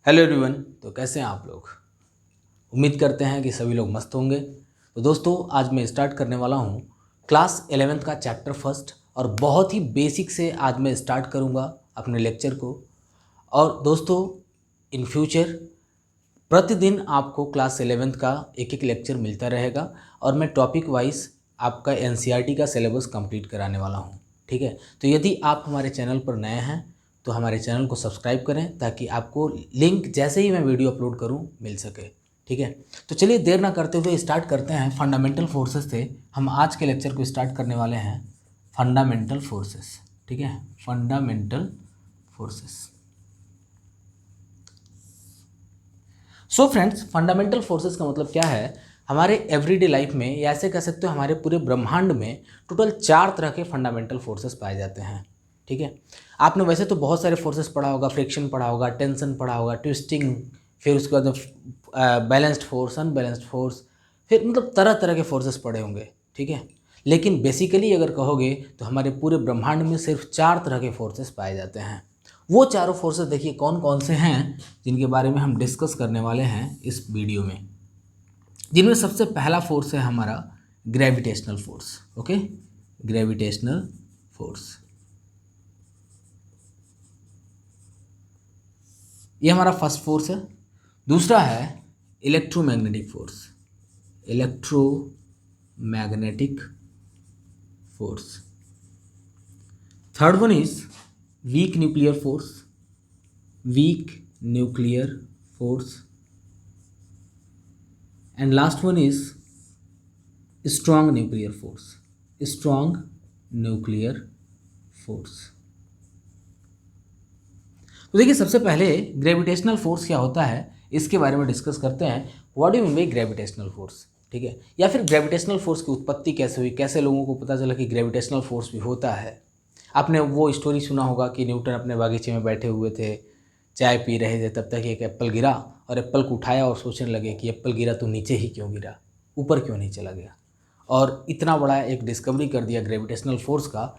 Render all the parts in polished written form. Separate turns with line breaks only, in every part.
Hello everyone. तो कैसे हैं आप लोग? उम्मीद करते हैं कि सभी लोग मस्त होंगे। तो दोस्तों, आज मैं स्टार्ट करने वाला हूं क्लास 11th का चैप्टर फर्स्ट, और बहुत ही बेसिक से आज मैं स्टार्ट करूंगा अपने लेक्चर को। और दोस्तों, इन फ्यूचर प्रतिदिन आपको क्लास 11th का एक एक लेक्चर मिलता रहेगा, और मैं टॉपिक वाइज आपका एनसीईआरटी का सिलेबस कंप्लीट कराने वाला हूं। ठीक है, तो यदि आप हमारे चैनल पर नए हैं तो हमारे चैनल को सब्सक्राइब करें, ताकि आपको लिंक जैसे ही मैं वीडियो अपलोड करूं मिल सके। ठीक है, तो चलिए देर ना करते हुए स्टार्ट करते हैं। फंडामेंटल फोर्सेस से हम आज के लेक्चर को स्टार्ट करने वाले हैं। फंडामेंटल फोर्सेस, ठीक है, fundamental forces. So friends, fundamental forces का मतलब क्या है? हमारे एवरीडे लाइफ में, या ऐसे कह सकते हो हमारे पूरे ब्रह्मांड में टोटल 4 तरह के फंडामेंटल फोर्सेस पाए जाते हैं। ठीक है, आपने वैसे तो बहुत सारे फोर्सेस पढ़ा होगा, फ्रिक्शन पढ़ा होगा, टेंशन पढ़ा होगा, ट्विस्टिंग, फिर उसके बाद बैलेंस्ड फोर्स, अनबैलेंस्ड फोर्स, फिर मतलब तरह तरह के फोर्सेस पढ़े होंगे। ठीक है, लेकिन बेसिकली अगर कहोगे तो हमारे पूरे ब्रह्मांड में सिर्फ 4 तरह के फोर्सेस पाए जाते हैं। वो चारों फोर्सेस देखिए कौन कौन से हैं, जिनके बारे में हम डिस्कस करने वाले हैं इस वीडियो में। जिनमें सबसे पहला फोर्स है हमारा gravitational force. Okay, gravitational force, ये हमारा फर्स्ट फोर्स है। दूसरा है electromagnetic force, electromagnetic force. Third one is weak nuclear force, weak nuclear force. And last one is strong nuclear force, strong nuclear force. तो देखिए, सबसे पहले ग्रेविटेशनल फोर्स क्या होता है इसके बारे में डिस्कस करते हैं। What do you mean by gravitational force? ठीक है, या फिर ग्रेविटेशनल फोर्स की उत्पत्ति कैसे हुई, कैसे लोगों को पता चला कि ग्रेविटेशनल फोर्स भी होता है। आपने वो स्टोरी सुना होगा कि न्यूटन अपने बागीचे में बैठे हुए थे, चाय पी रहे थे, तब तक एक एप्पल गिरा, और एप्पल को उठाया और सोचने लगे कि एप्पल गिरा तो नीचे ही क्यों गिरा, ऊपर क्यों नहीं चला गया, और इतना बड़ा एक डिस्कवरी कर दिया ग्रेविटेशनल फोर्स का।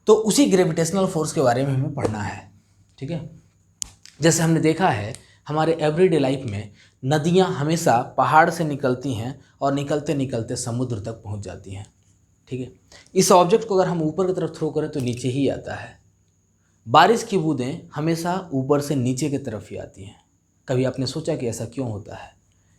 तो उसी ग्रेविटेशनल फोर्स के बारे में हमें पढ़ना है। ठीक है, जैसे हमने देखा है हमारे एवरीडे लाइफ में नदियाँ हमेशा पहाड़ से निकलती हैं और निकलते निकलते समुद्र तक पहुंच जाती हैं। ठीक है, इस ऑब्जेक्ट को अगर हम ऊपर की तरफ थ्रो करें तो नीचे ही आता है। बारिश की बूंदें हमेशा ऊपर से नीचे की तरफ ही आती हैं। कभी आपने सोचा कि ऐसा क्यों होता है?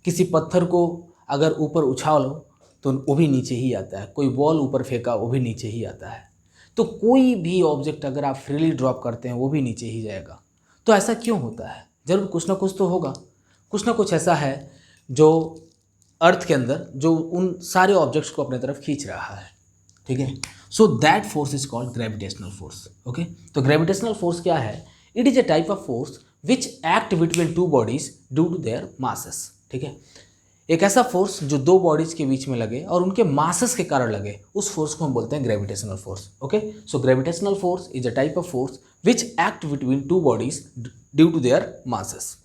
किसी पत्थर को अगर ऊपर उछालो तो वो भी नीचे ही आता है, कोई बॉल ऊपर फेंका वो भी नीचे ही आता है। तो कोई भी ऑब्जेक्ट अगर आप फ्रीली ड्रॉप करते हैं वो भी नीचे ही जाएगा। तो ऐसा क्यों होता है? ज़रूर कुछ ना कुछ तो होगा, कुछ ना कुछ ऐसा है जो अर्थ के अंदर जो उन सारे ऑब्जेक्ट्स को अपने तरफ खींच रहा है। ठीक है, so that force is called gravitational force. Okay, तो ग्रेविटेशनल फोर्स क्या है? It is a type of force which act between two bodies due to their masses. ठीक है, एक ऐसा फोर्स जो दो बॉडीज के बीच में लगे और उनके मासेस के कारण लगे, उस फोर्स को हम बोलते हैं gravitational force. Okay, so gravitational force is a type of force which act between two bodies due to their masses.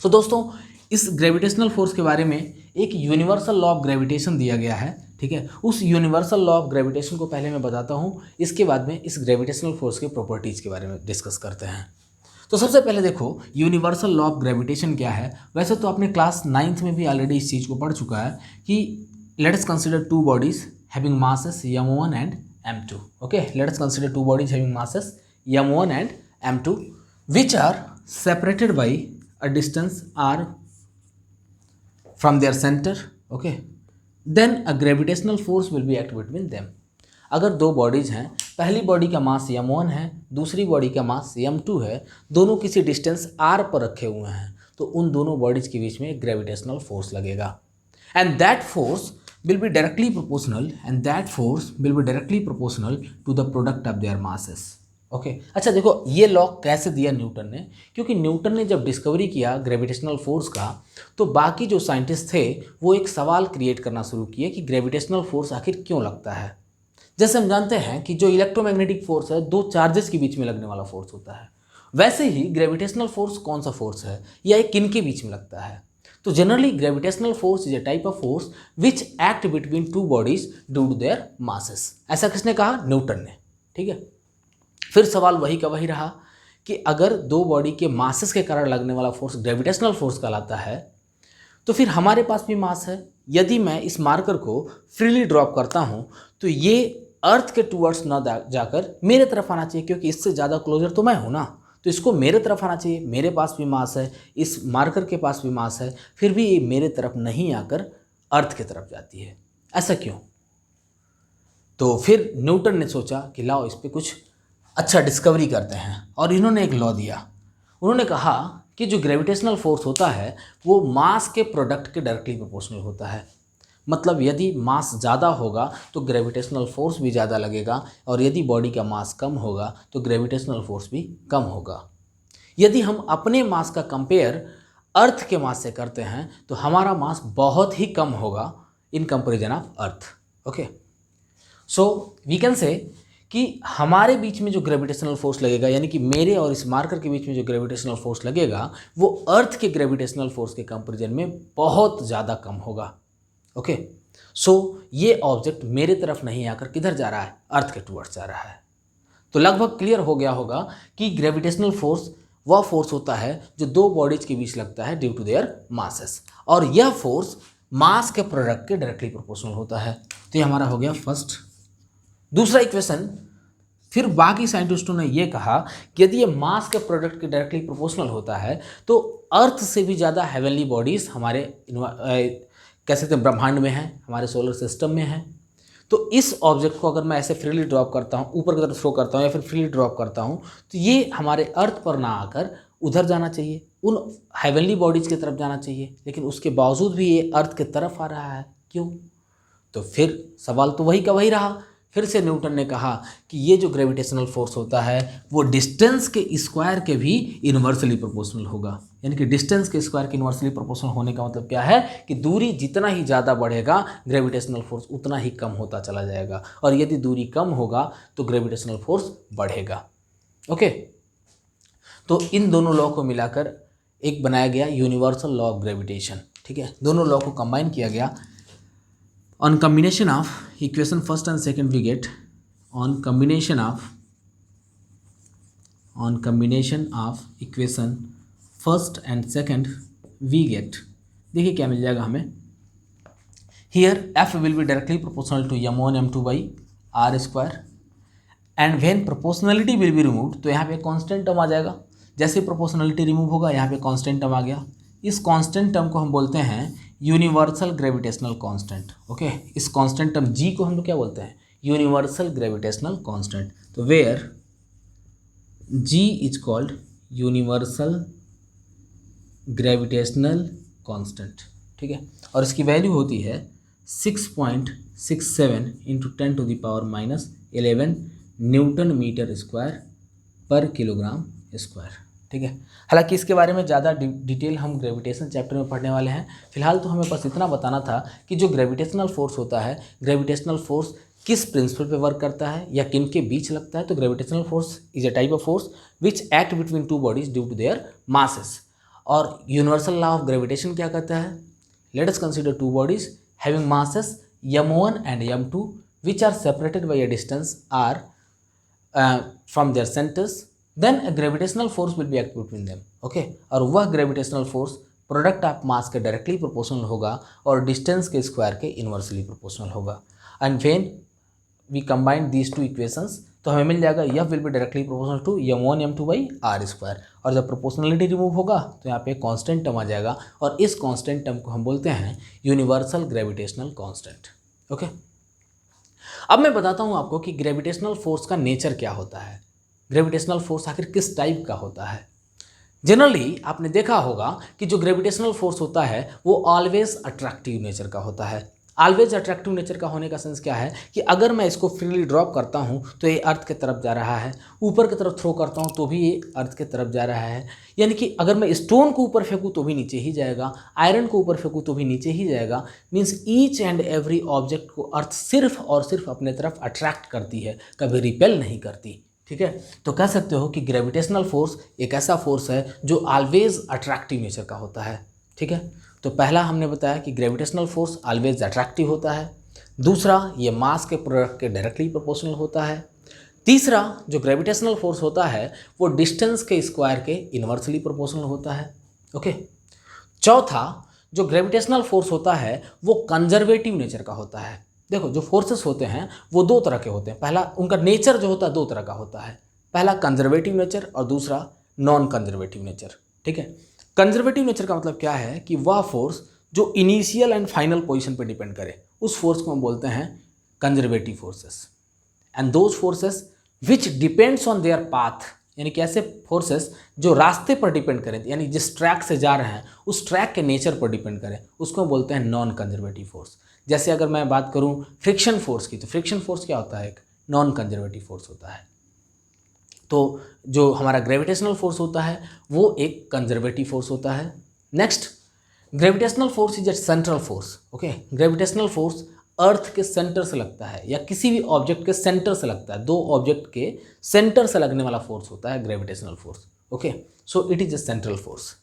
तो दोस्तों, इस ग्रेविटेशनल फोर्स के बारे में एक यूनिवर्सल लॉ ऑफ ग्रेविटेशन दिया गया है। ठीक है, उस यूनिवर्सल लॉ ऑफ ग्रेविटेशन को पहले मैं बताता हूँ, इसके बाद में इस ग्रेविटेशनल फोर्स के प्रॉपर्टीज़ के बारे में डिस्कस करते हैं। तो सबसे पहले देखो यूनिवर्सल लॉ ऑफ ग्रेविटेशन क्या है। वैसे तो आपने क्लास 9th में भी ऑलरेडी इस चीज़ को पढ़ चुका है कि let us consider two bodies having masses m1 and m2। Okay, let us consider two bodies having masses m1 and m2 which are separated by a distance r from their center. Okay, then a gravitational force will be act between them. अगर दो bodies हैं, पहली body का मास m1 है, दूसरी body का मास m2 है, दोनों किसी डिस्टेंस r पर रखे हुए हैं, तो उन दोनों बॉडीज के बीच में एक ग्रेविटेशनल फोर्स लगेगा। And that force will be directly proportional and that force will be directly proportional to the product of their masses. Okay, अच्छा देखो ये लॉ कैसे दिया न्यूटन ने, क्योंकि न्यूटन ने जब डिस्कवरी किया ग्रेविटेशनल फोर्स का, तो बाकी जो साइंटिस्ट थे वो एक सवाल क्रिएट करना शुरू किए कि ग्रेविटेशनल फोर्स आखिर क्यों लगता है। जैसे हम जानते हैं कि जो इलेक्ट्रोमैग्नेटिक फोर्स है दो चार्जेस के बीच में लगने वाला फोर्स होता है, वैसे ही ग्रेविटेशनल फोर्स कौन सा फोर्स है या एक किन के बीच में लगता है? तो generally gravitational force is a type of force which act between two bodies due to their masses. ऐसा किसने कहा? न्यूटन ने। ठीक है, फिर सवाल वही का वही रहा कि अगर दो बॉडी के मासेस के कारण लगने वाला फोर्स ग्रेविटेशनल फोर्स कहलाता है, तो फिर हमारे पास भी मास है। यदि मैं इस मार्कर को फ्रीली ड्रॉप करता हूँ तो ये अर्थ के टूवर्ड्स ना जाकर मेरे तरफ आना चाहिए, क्योंकि इससे ज़्यादा क्लोजर तो मैं हूँ ना, तो इसको मेरे तरफ आना चाहिए। मेरे पास भी मास है, इस मार्कर के पास भी मास है, फिर भी ये मेरे तरफ नहीं आकर अर्थ की तरफ जाती है। ऐसा क्यों? तो फिर न्यूटन ने सोचा कि लाओ इस पर कुछ अच्छा डिस्कवरी करते हैं, और इन्होंने एक लॉ दिया। उन्होंने कहा कि जो ग्रेविटेशनल फोर्स होता है वो मास के प्रोडक्ट के डायरेक्टली प्रोपोर्शनल होता है। मतलब यदि मास ज़्यादा होगा तो ग्रेविटेशनल फोर्स भी ज़्यादा लगेगा, और यदि बॉडी का मास कम होगा तो ग्रेविटेशनल फोर्स भी कम होगा। यदि हम अपने मास का कंपेयर अर्थ के मास से करते हैं तो हमारा मास बहुत ही कम होगा in comparison of earth. Okay, so we can say कि हमारे बीच में जो ग्रेविटेशनल फोर्स लगेगा, यानी कि मेरे और इस मार्कर के बीच में जो ग्रेविटेशनल फोर्स लगेगा वो अर्थ के ग्रेविटेशनल फोर्स के कंपेरिजन में बहुत ज़्यादा कम होगा। ओके, सो ये ऑब्जेक्ट मेरे तरफ नहीं आकर किधर जा रहा है? अर्थ के टुवर्ड्स जा रहा है। तो लगभग क्लियर हो गया होगा कि ग्रेविटेशनल फोर्स वह फोर्स होता है जो दो बॉडीज के बीच लगता है ड्यू टू देयर मासेस, और यह फोर्स मास के प्रोडक्ट के डायरेक्टली प्रोपोर्शनल होता है। तो ये हमारा हो गया फर्स्ट। दूसरा इक्वेशन, फिर बाकी साइंटिस्टों ने ये कहा कि यदि ये मास के प्रोडक्ट के डायरेक्टली प्रोपोर्शनल होता है तो अर्थ से भी ज़्यादा हेवनली बॉडीज़ हमारे कह सकते हैं ब्रह्मांड में है, हमारे सोलर सिस्टम में है। तो इस ऑब्जेक्ट को अगर मैं ऐसे फ्रीली ड्रॉप करता हूँ, ऊपर की तरफ थ्रो करता हूँ या फिर फ्रीली ड्रॉप करता हूँ, तो ये हमारे अर्थ पर ना आकर उधर जाना चाहिए, उन हेवनली बॉडीज़ की तरफ जाना चाहिए, लेकिन उसके बावजूद भी ये अर्थ की तरफ आ रहा है। क्यों? तो फिर सवाल तो वही का वही रहा। फिर से न्यूटन ने कहा कि ये जो ग्रेविटेशनल फोर्स होता है वो डिस्टेंस के स्क्वायर के भी इन्वर्सली प्रोपोर्शनल होगा। यानी कि डिस्टेंस के स्क्वायर के इन्वर्सली प्रोपोर्शनल होने का मतलब क्या है कि दूरी जितना ही ज़्यादा बढ़ेगा ग्रेविटेशनल फोर्स उतना ही कम होता चला जाएगा, और यदि दूरी कम होगा तो ग्रेविटेशनल फोर्स बढ़ेगा। ओके, तो इन दोनों लॉ को मिलाकर एक बनाया गया यूनिवर्सल लॉ ऑफ ग्रेविटेशन। ठीक है, दोनों लॉ को कंबाइन किया गया। On combination of equation first and second we get on combination of equation first and second we get, देखिए क्या मिल जाएगा हमें। Here f will be directly proportional to m1 m2 by r square, and when proportionality will be removed, तो यहाँ पे constant term आ जाएगा। जैसे proportionality remove होगा यहाँ पे कांस्टेंट टर्म आ गया। इस कांस्टेंट टर्म को हम बोलते हैं यूनिवर्सल ग्रेविटेशनल कांस्टेंट। ओके, इस कांस्टेंट टर्म जी को हम लोग क्या बोलते हैं? Universal gravitational constant. तो where G is called universal gravitational constant. ठीक है, और इसकी वैल्यू होती है 6.67 इंटू 10⁻⁻11 न्यूटन मीटर स्क्वायर पर किलोग्राम स्क्वायर। ठीक है, हालांकि इसके बारे में ज़्यादा डिटेल हम ग्रेविटेशन चैप्टर में पढ़ने वाले हैं। फिलहाल तो हमें बस इतना बताना था कि जो ग्रेविटेशनल फोर्स होता है, ग्रेविटेशनल फोर्स किस प्रिंसिपल पे वर्क करता है या किन के बीच लगता है। तो gravitational force is a type of force which act between two bodies due to their masses. और यूनिवर्सल लॉ ऑफ ग्रेविटेशन क्या कहता है? Let us consider two bodies having masses m1 and m2 which are separated by a distance r from their centres, then a gravitational force will be active between them. Okay, और वह gravitational force product of mass के directly proportional होगा और distance के square के inversely proportional होगा। And when we combine these two equations तो हमें मिल जाएगा यह will be directly proportional to m1 m2 by r square. और जब प्रोपोर्शनलिटी रिमूव होगा तो यहाँ पे कांस्टेंट टर्म आ जाएगा, और इस कांस्टेंट टर्म को हम बोलते हैं यूनिवर्सल ग्रेविटेशनल कांस्टेंट। ओके, अब मैं बताता हूँ आपको कि ग्रेविटेशनल फोर्स का नेचर क्या होता है, ग्रेविटेशनल फोर्स आखिर किस टाइप का होता है। जनरली आपने देखा होगा कि जो ग्रेविटेशनल फोर्स होता है वो ऑलवेज अट्रैक्टिव नेचर का होता है। ऑलवेज अट्रैक्टिव नेचर का होने का सेंस क्या है कि अगर मैं इसको फ्रीली ड्रॉप करता हूँ तो ये अर्थ की तरफ जा रहा है, ऊपर की तरफ थ्रो करता हूँ तो भी ये अर्थ की तरफ जा रहा है। यानी कि अगर मैं स्टोन को ऊपर फेंकूँ तो भी नीचे ही जाएगा, आयरन को ऊपर फेंकूँ तो भी नीचे ही जाएगा। Means each and every object को अर्थ सिर्फ और सिर्फ अपने तरफ अट्रैक्ट करती है, कभी रिपेल नहीं करती। ठीक है, तो कह सकते हो कि ग्रेविटेशनल फोर्स एक ऐसा फोर्स है जो ऑलवेज अट्रैक्टिव नेचर का होता है। ठीक है, तो पहला हमने बताया कि ग्रेविटेशनल फोर्स ऑलवेज अट्रैक्टिव होता है। दूसरा, ये मास के प्रोडक्ट के डायरेक्टली प्रोपोर्शनल होता है। तीसरा जो ग्रेविटेशनल फोर्स होता है वो डिस्टेंस के स्क्वायर के इन्वर्सली प्रोपोर्शनल होता है। ओके। चौथा जो ग्रेविटेशनल फोर्स होता है वो कंजर्वेटिव नेचर का होता है। देखो जो फोर्सेस होते हैं वो दो तरह के होते हैं, पहला उनका नेचर जो होता है दो तरह का होता है, पहला कंजर्वेटिव नेचर और दूसरा नॉन कंजर्वेटिव नेचर। ठीक है। कंजर्वेटिव नेचर का मतलब क्या है कि वह फोर्स जो इनिशियल एंड फाइनल पोजीशन पे डिपेंड करे, उस फोर्स को हम बोलते हैं conservative forces. And those forces which depends on their path, यानी कि ऐसे फोर्सेस जो रास्ते पर डिपेंड करें, यानी जिस ट्रैक से जा रहे हैं उस ट्रैक के नेचर पर डिपेंड करें, उसको बोलते हैं नॉन कंजर्वेटिव फोर्स। जैसे अगर मैं बात करूं फ्रिक्शन फोर्स की, तो फ्रिक्शन फोर्स क्या होता है, एक नॉन कंजर्वेटिव फोर्स होता है। तो जो हमारा ग्रेविटेशनल फोर्स होता है वो एक कंजर्वेटिव फोर्स होता है। Next, gravitational force is a central force. Okay. Gravitational force earth के सेंटर से लगता है या किसी भी ऑब्जेक्ट के सेंटर से लगता है, दो ऑब्जेक्ट के सेंटर से लगने वाला फोर्स होता है gravitational force. Okay. So it is a central force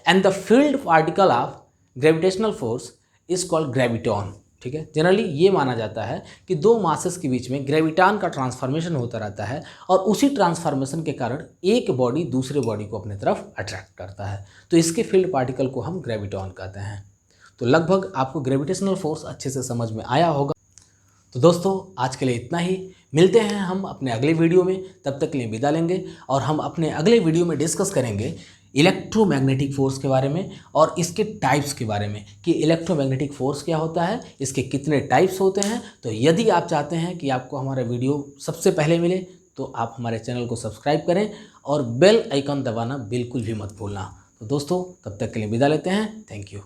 and the field particle of gravitational force is called graviton. ठीक है। जनरली ये माना जाता है कि दो मासेस के बीच में ग्रेविटॉन का ट्रांसफॉर्मेशन होता रहता है और उसी ट्रांसफॉर्मेशन के कारण एक बॉडी दूसरे बॉडी को अपने तरफ अट्रैक्ट करता है, तो इसके फील्ड पार्टिकल को हम ग्रेविटॉन कहते हैं। तो लगभग आपको ग्रेविटेशनल फोर्स अच्छे से समझ में आया होगा। तो दोस्तों आज के लिए इतना ही, मिलते हैं हम अपने अगले वीडियो में, तब तक के लिए विदा लेंगे और हम अपने अगले वीडियो में डिस्कस करेंगे इलेक्ट्रोमैग्नेटिक फोर्स के बारे में और इसके टाइप्स के बारे में कि इलेक्ट्रोमैग्नेटिक फोर्स क्या होता है, इसके कितने टाइप्स होते हैं। तो यदि आप चाहते हैं कि आपको हमारा वीडियो सबसे पहले मिले तो आप हमारे चैनल को सब्सक्राइब करें और बेल आइकन दबाना बिल्कुल भी मत भूलना। तो दोस्तों तब तक के लिए विदा लेते हैं। Thank you.